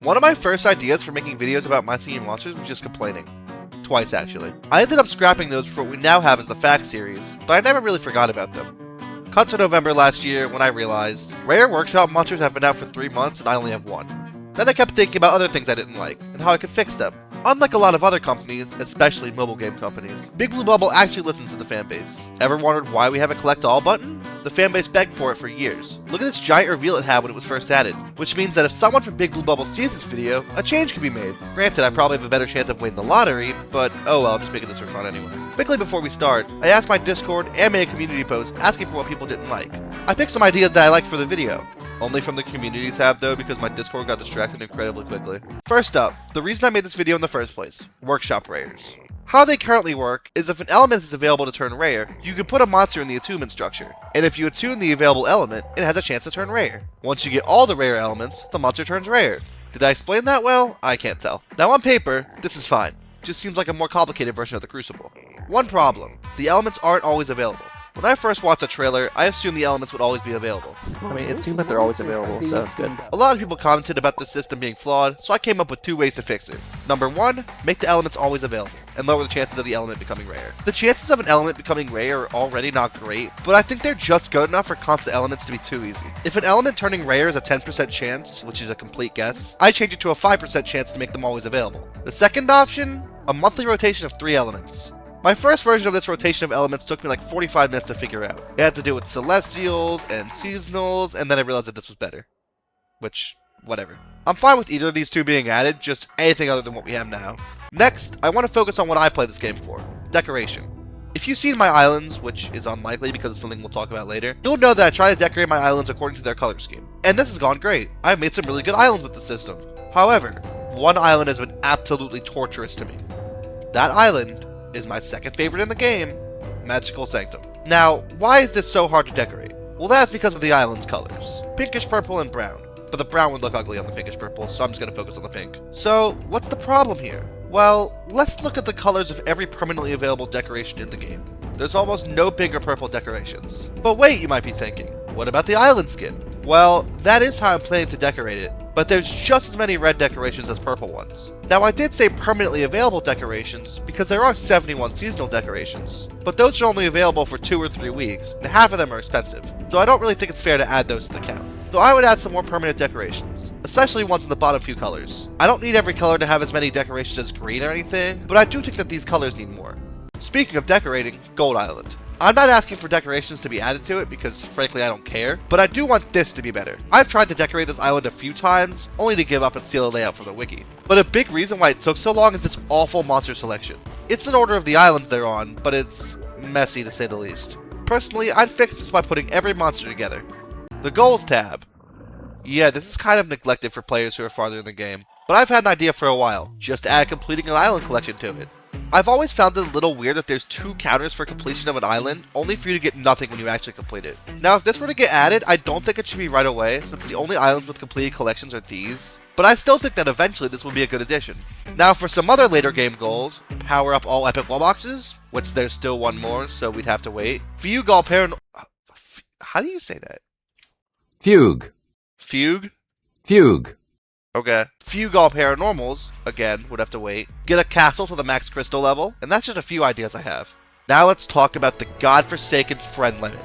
One of my first ideas for making videos about My Singing Monsters was just complaining. Twice, actually. I ended up scrapping those for what we now have as the Fact series, but I never really forgot about them. Cut to November last year when I realized Rare Workshop monsters have been out for 3 months and I only have 1. Then I kept thinking about other things I didn't like and how I could fix them. Unlike a lot of other companies, especially mobile game companies, Big Blue Bubble actually listens to the fanbase. Ever wondered why we have a collect all button? The fanbase begged for it for years. Look at this giant reveal it had when it was first added, which means that if someone from Big Blue Bubble sees this video, a change could be made. Granted, I probably have a better chance of winning the lottery, but oh well, I'm just making this for fun anyway. Quickly before we start, I asked my Discord and made a community post asking for what people didn't like. I picked some ideas that I liked for the video. Only from the community tab though, because my Discord got distracted incredibly quickly. First up, the reason I made this video in the first place, workshop rares. How they currently work is if an element is available to turn rare, you can put a monster in the attunement structure, and if you attune the available element, it has a chance to turn rare. Once you get all the rare elements, the monster turns rare. Did I explain that well? I can't tell. Now on paper, this is fine. Just seems like a more complicated version of the Crucible. One problem, the elements aren't always available. When I first watched the trailer, I assumed the elements would always be available. I mean, it seems like they're always available, so it's good. A lot of people commented about the system being flawed, so I came up with 2 ways to fix it. Number 1, make the elements always available, and lower the chances of the element becoming rare. The chances of an element becoming rare are already not great, but I think they're just good enough for constant elements to be too easy. If an element turning rare is a 10% chance, which is a complete guess, I change it to a 5% chance to make them always available. The second option, a monthly rotation of 3 elements. My first version of this rotation of elements took me like 45 minutes to figure out. It had to do with celestials and seasonals, and then I realized that this was better. Which, whatever. I'm fine with either of these 2 being added, just anything other than what we have now. Next, I want to focus on what I play this game for, decoration. If you've seen my islands, which is unlikely because it's something we'll talk about later, you'll know that I try to decorate my islands according to their color scheme. And this has gone great. I've made some really good islands with the system. However, one island has been absolutely torturous to me. That island is my second favorite in the game, Magical Sanctum. Now, why is this so hard to decorate? Well, that's because of the island's colors. Pinkish purple and brown. But the brown would look ugly on the pinkish purple, so I'm just going to focus on the pink. So, what's the problem here? Well, let's look at the colors of every permanently available decoration in the game. There's almost no pink or purple decorations. But wait, you might be thinking, what about the island skin? Well, that is how I'm planning to decorate it, but there's just as many red decorations as purple ones. Now I did say permanently available decorations because there are 71 seasonal decorations, but those are only available for 2 or 3 weeks, and half of them are expensive, so I don't really think it's fair to add those to the count. So I would add some more permanent decorations, especially ones in the bottom few colors. I don't need every color to have as many decorations as green or anything, but I do think that these colors need more. Speaking of decorating, Gold Island. I'm not asking for decorations to be added to it because frankly I don't care, but I do want this to be better. I've tried to decorate this island a few times, only to give up and steal a layout from the wiki. But a big reason why it took so long is this awful monster selection. It's an order of the islands they're on, but it's messy to say the least. Personally, I'd fix this by putting every monster together. The Goals tab. Yeah, this is kind of neglected for players who are farther in the game, but I've had an idea for a while. Just add completing an island collection to it. I've always found it a little weird that there's 2 counters for completion of an island, only for you to get nothing when you actually complete it. Now if this were to get added, I don't think it should be right away, since the only islands with completed collections are these, but I still think that eventually this would be a good addition. Now for some other later game goals, power up all epic wall boxes, which there's still 1 more, so we'd have to wait. Fugue all how do you say that? Fugue. Fugue? Fugue. Okay. Fugue all paranormals, again, would have to wait. Get a castle to the max crystal level, and that's just a few ideas I have. Now let's talk about the godforsaken friend limit.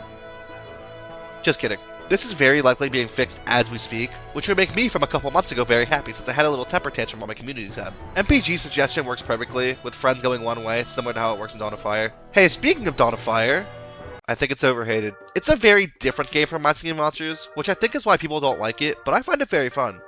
Just kidding. This is very likely being fixed as we speak, which would make me from a couple months ago very happy since I had a little temper tantrum on my community tab. MPG suggestion works perfectly, with friends going one way, similar to how it works in Dawn of Fire. Hey, speaking of Dawn of Fire, I think it's overhated. It's a very different game from My Singing Monsters, which I think is why people don't like it, but I find it very fun.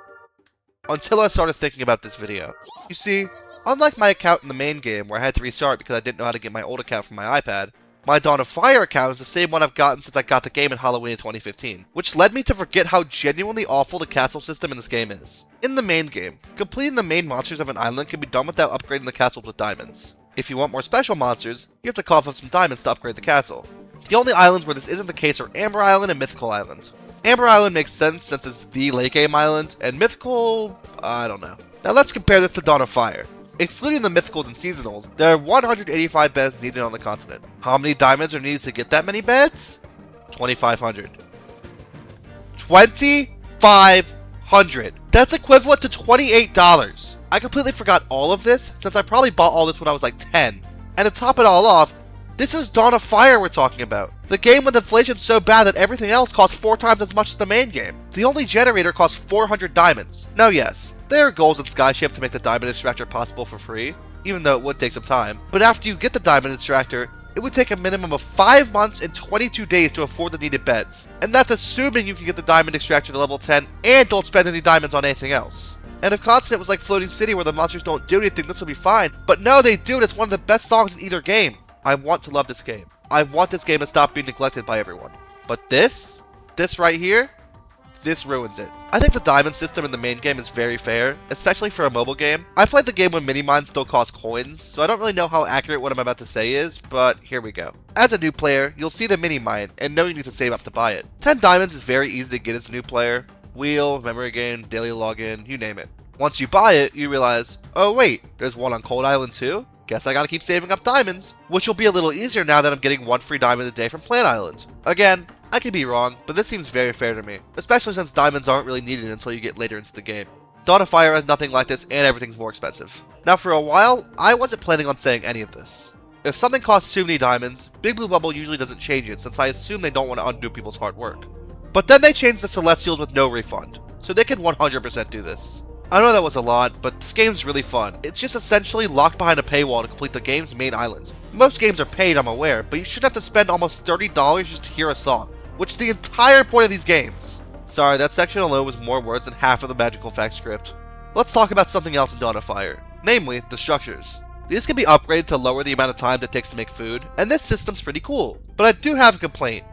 Until I started thinking about this video. You see, unlike my account in the main game where I had to restart because I didn't know how to get my old account from my iPad, my Dawn of Fire account is the same one I've gotten since I got the game in Halloween in 2015, which led me to forget how genuinely awful the castle system in this game is. In the main game, completing the main monsters of an island can be done without upgrading the castles with diamonds. If you want more special monsters, you have to cough up some diamonds to upgrade the castle. The only islands where this isn't the case are Amber Island and Mythical Island. Amber Island makes sense since it's the late game island, and Mythical, I don't know. Now let's compare this to Dawn of Fire. Excluding the mythicals and seasonals, there are 185 beds needed on the continent. How many diamonds are needed to get that many beds? 2,500. 2,500! That's equivalent to $28. I completely forgot all of this since I probably bought all this when I was like 10. And to top it all off, this is Dawn of Fire we're talking about. The game with inflation so bad that everything else costs 4 times as much as the main game. The only generator costs 400 diamonds. Now yes, there are goals in Skyship to make the diamond extractor possible for free, even though it would take some time. But after you get the diamond extractor, it would take a minimum of 5 months and 22 days to afford the needed beds. And that's assuming you can get the diamond extractor to level 10 and don't spend any diamonds on anything else. And if Constant was like Floating City where the monsters don't do anything, this would be fine. But no, they do, and it's one of the best songs in either game. I want to love this game. I want this game to stop being neglected by everyone. But this right here, this ruins it. I think the diamond system in the main game is very fair, especially for a mobile game. I played the game when mini-mines still cost coins, so I don't really know how accurate what I'm about to say is, but here we go. As a new player, you'll see the mini-mine, and know you need to save up to buy it. 10 diamonds is very easy to get as a new player. Wheel, memory gain, daily login, you name it. Once you buy it, you realize, oh wait, there's one on Cold Island too? Guess I gotta keep saving up diamonds, which will be a little easier now that I'm getting 1 free diamond a day from Plant Island. Again, I could be wrong, but this seems very fair to me, especially since diamonds aren't really needed until you get later into the game. Dawn of Fire has nothing like this and everything's more expensive. Now for a while, I wasn't planning on saying any of this. If something costs too many diamonds, Big Blue Bubble usually doesn't change it since I assume they don't want to undo people's hard work. But then they changed the Celestials with no refund, so they can 100% do this. I know that was a lot, but this game's really fun. It's just essentially locked behind a paywall to complete the game's main island. Most games are paid, I'm aware, but you shouldn't have to spend almost $30 just to hear a song, which is the entire point of these games. Sorry, that section alone was more words than half of the Magical Fact script. Let's talk about something else in Dawn of Fire, namely the structures. These can be upgraded to lower the amount of time it takes to make food, and this system's pretty cool. But I do have a complaint.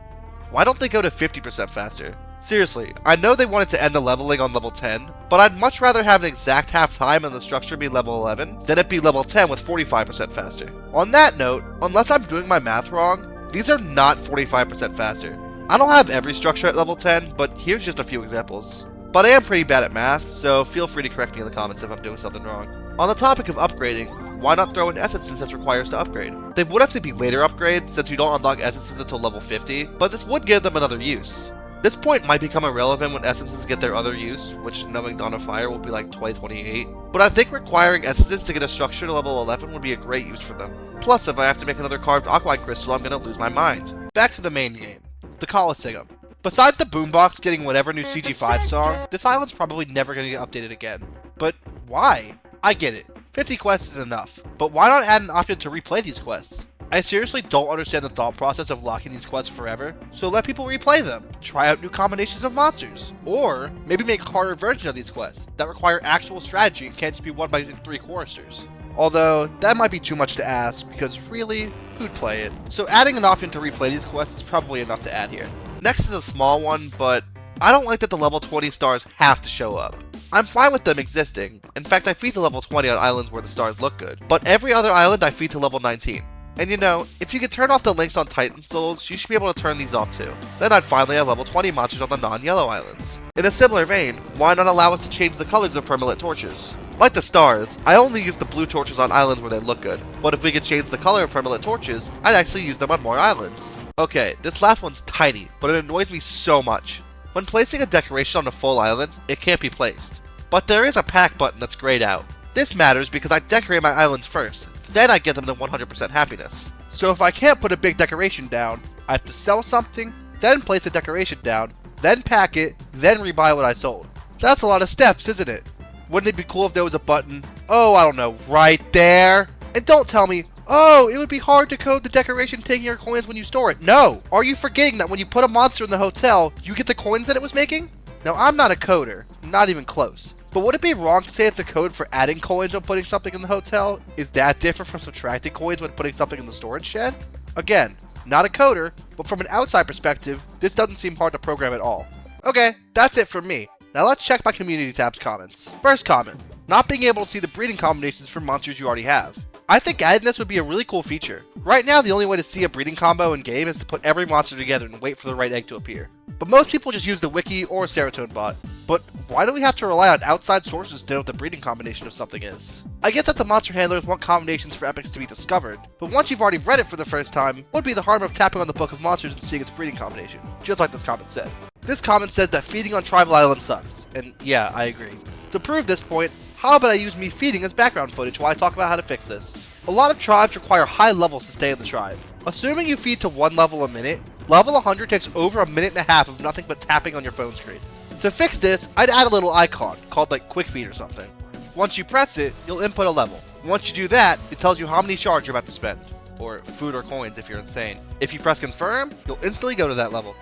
Why don't they go to 50% faster? Seriously, I know they wanted to end the leveling on level 10, but I'd much rather have an exact half time and the structure be level 11 than it be level 10 with 45% faster. On that note, unless I'm doing my math wrong, these are not 45% faster. I don't have every structure at level 10, but here's just a few examples. But I am pretty bad at math, so feel free to correct me in the comments if I'm doing something wrong. On the topic of upgrading, why not throw in essences as requires to upgrade? They would have to be later upgrades since you don't unlock essences until level 50, but this would give them another use. This point might become irrelevant when essences get their other use, which knowing Dawn of Fire will be like 2028, but I think requiring essences to get a structure to level 11 would be a great use for them. Plus, if I have to make another carved aqualine crystal, I'm gonna lose my mind. Back to the main game, the Coliseum. Besides the boombox getting whatever new CG5 song, this island's probably never gonna get updated again. But why? I get it, 50 quests is enough, but why not add an option to replay these quests? I seriously don't understand the thought process of locking these quests forever, so let people replay them, try out new combinations of monsters, or maybe make a harder version of these quests that require actual strategy and can't just be won by using 3 choristers. Although, that might be too much to ask, because really, who'd play it? So adding an option to replay these quests is probably enough to add here. Next is a small one, but I don't like that the level 20 stars have to show up. I'm fine with them existing. In fact, I feed to level 20 on islands where the stars look good, but every other island I feed to level 19. And you know, if you can turn off the links on Titan Souls, you should be able to turn these off too. Then I'd finally have level 20 monsters on the non-yellow islands. In a similar vein, why not allow us to change the colors of permanent torches? Like the stars, I only use the blue torches on islands where they look good, but if we could change the color of permanent torches, I'd actually use them on more islands. Okay, this last one's tiny, but it annoys me so much. When placing a decoration on a full island, it can't be placed. But there is a pack button that's grayed out. This matters because I decorate my islands first, then I get them to 100% happiness. So if I can't put a big decoration down, I have to sell something, then place a decoration down, then pack it, then rebuy what I sold. That's a lot of steps, isn't it? Wouldn't it be cool if there was a button, oh I don't know, right there? And don't tell me, oh, it would be hard to code the decoration taking your coins when you store it. No! Are you forgetting that when you put a monster in the hotel, you get the coins that it was making? Now I'm not a coder, not even close. But would it be wrong to say that the code for adding coins when putting something in the hotel is that different from subtracting coins when putting something in the storage shed? Again, not a coder, but from an outside perspective, this doesn't seem hard to program at all. Okay, that's it from me. Now let's check my community tab's comments. First comment, not being able to see the breeding combinations for monsters you already have. I think adding this would be a really cool feature. Right now, the only way to see a breeding combo in game is to put every monster together and wait for the right egg to appear. But most people just use the wiki or serotonin bot. But why do we have to rely on outside sources to know what the breeding combination of something is? I get that the monster handlers want combinations for epics to be discovered, but once you've already read it for the first time, what would be the harm of tapping on the book of monsters and seeing its breeding combination? Just like this comment said. This comment says that feeding on Tribal Island sucks, and yeah, I agree. To prove this point, how about I use me feeding as background footage while I talk about how to fix this? A lot of tribes require high levels to stay in the tribe. Assuming you feed to 1 level a minute, level 100 takes over a minute and a half of nothing but tapping on your phone screen. To fix this, I'd add a little icon, called like Quick Feed or something. Once you press it, you'll input a level. Once you do that, it tells you how many shards you're about to spend. Or food or coins if you're insane. If you press confirm, you'll instantly go to that level.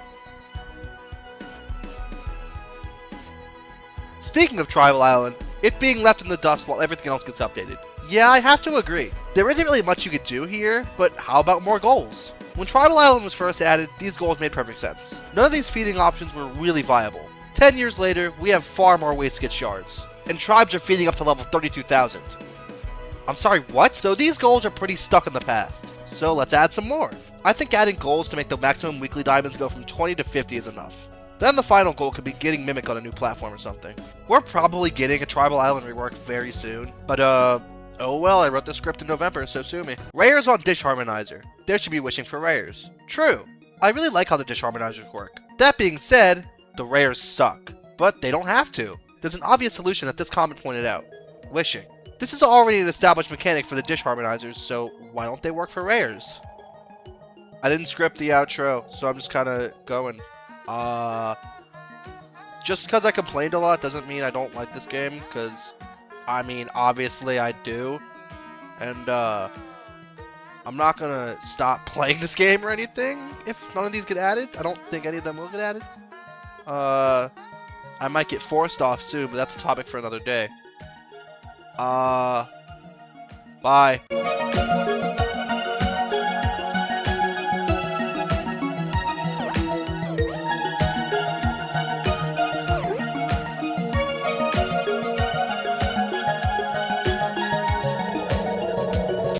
Speaking of Tribal Island, it being left in the dust while everything else gets updated. Yeah, I have to agree. There isn't really much you could do here, but how about more goals? When Tribal Island was first added, these goals made perfect sense. None of these feeding options were really viable. 10 years later, we have far more ways to get shards, and tribes are feeding up to level 32,000. I'm sorry, what? So these goals are pretty stuck in the past, so let's add some more. I think adding goals to make the maximum weekly diamonds go from 20 to 50 is enough. Then the final goal could be getting Mimic on a new platform or something. We're probably getting a Tribal Island rework very soon, but oh well, I wrote the script in November, so sue me. Rares on Dish Harmonizer. There should be wishing for rares. True. I really like how the Dish Harmonizers work. That being said, the rares suck. But they don't have to. There's an obvious solution that this comment pointed out. Wishing. This is already an established mechanic for the Dish Harmonizers, so why don't they work for rares? I didn't script the outro, so I'm just kinda going. Just because I complained a lot doesn't mean I don't like this game, because I mean, obviously I do, and I'm not gonna stop playing this game or anything if none of these get added. I don't think any of them will get added. I might get forced off soon, but that's a topic for another day. Bye.